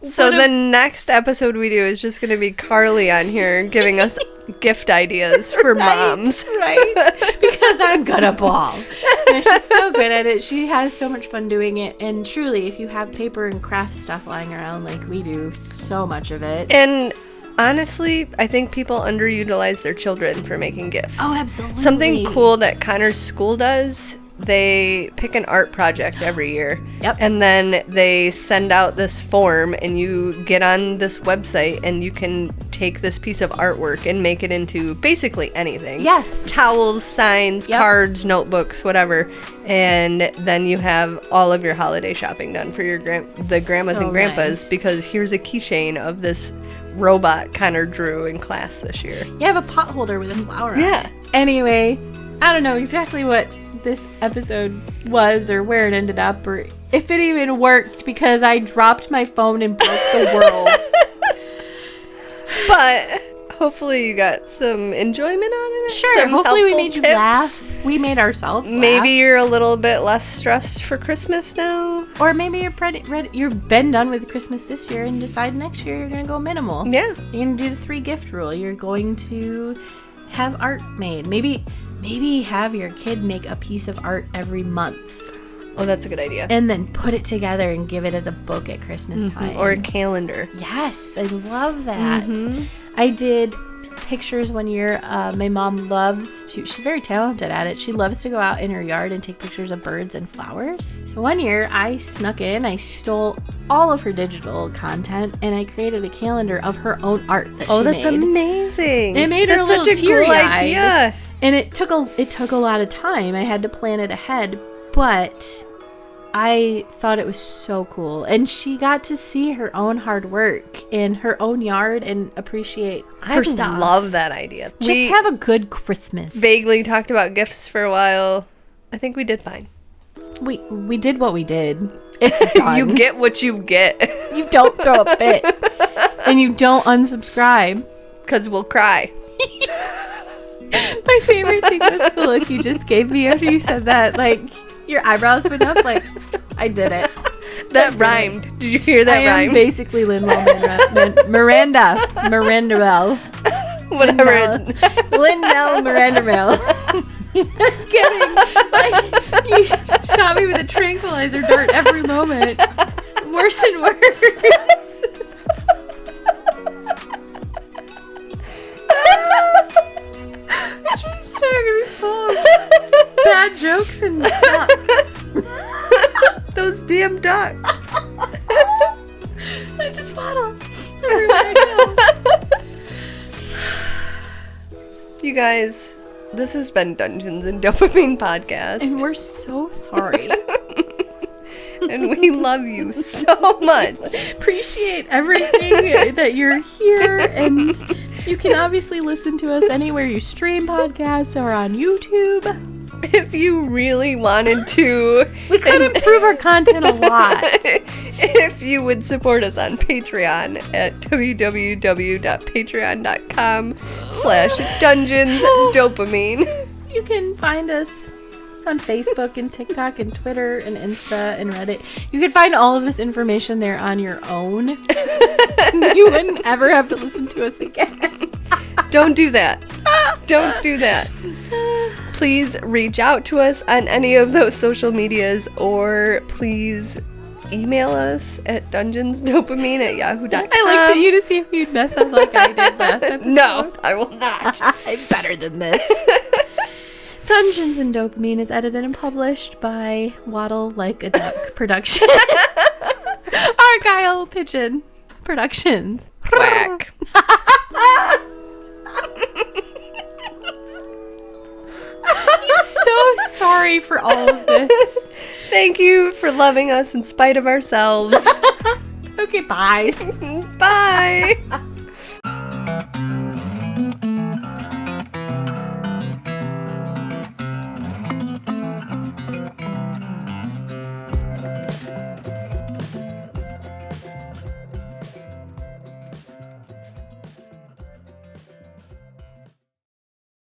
So the next episode we do is just going to be Carly on here giving us gift ideas for moms. Right? Because I'm gonna ball. And she's so good at it. She has so much fun doing it. And truly, if you have paper and craft stuff lying around like we do, so much of it. And honestly, I think people underutilize their children for making gifts. Oh, absolutely. Something cool that Connor's school does, they pick an art project every year. Yep. And then they send out this form and you get on this website and you can take this piece of artwork and make it into basically anything. Yes. Towels, signs, Yep. cards, notebooks, whatever. And then you have all of your holiday shopping done for your the grandmas So and grandpas nice. because here's a keychain of this robot Connor drew in class this year. You have a pot holder with a flower on Yeah. it. Anyway, I don't know exactly what this episode was or where it ended up or if it even worked because I dropped my phone and broke the world. But hopefully you got some enjoyment out of it. Sure, Some hopefully we helpful made you tips. laugh. We made ourselves laugh. Maybe you're a little bit less stressed for Christmas now. Or maybe you've been done with Christmas this year and decide next year you're going to go minimal. Yeah. You're going to do the 3 gift rule. You're going to have art made. Maybe have your kid make a piece of art every month. Oh, that's a good idea. And then put it together and give it as a book at Christmas time. Or a calendar. Yes, I love that. I did pictures one year. My mom she's very talented at it. She loves to go out in her yard and take pictures of birds and flowers. So one year I snuck in, I stole all of her digital content and I created a calendar of her own art that she made. Oh, that's amazing. It made her that's a little such a cool teary-eyed. idea. And it took a lot of time. I had to plan it ahead, but I thought it was so cool. And she got to see her own hard work in her own yard and appreciate her I stuff. love that idea. Just have a good Christmas. Vaguely talked about gifts for a while. I think we did fine. We did what we did. It's done. You get what you get. You don't throw a fit. And you don't unsubscribe. Because we'll cry. My favorite thing was the look you just gave me after you said that. Like, your eyebrows went up like, I did it. That rhymed. Did you hear that I rhyme? am basically Miranda Bell. Whatever it is. Lindell Miranda Bell. Kidding. Like, you shot me with a tranquilizer dart every moment. Worse and worse. I'm starting to be full of bad jokes and ducks. Those damn ducks. I just want to. Everywhere I go. You guys, this has been Dungeons and Dopamine Podcast. And we're so sorry. And we love you so much. Appreciate everything that you're here, and you can obviously listen to us anywhere you stream podcasts or on YouTube. if you really wanted to, We could improve our content a lot. if you would support us on Patreon at www.patreon.com/dungeonsdopamine. You can find us on Facebook and TikTok and Twitter and Insta and Reddit. You can find all of this information there on your own. You wouldn't ever have to listen to us again. Don't do that. Don't do that. Please reach out to us on any of those social medias, or please email us at dungeonsdopamine@yahoo.com. I looked at you to see if you'd mess up like I did last episode. No, I will not. I'm better than this. Dungeons and Dopamine is edited and published by Waddle Like a Duck Production. Argyle Pigeon Productions. Whack. I'm so sorry for all of this. Thank you for loving us in spite of ourselves. Okay, bye. Bye.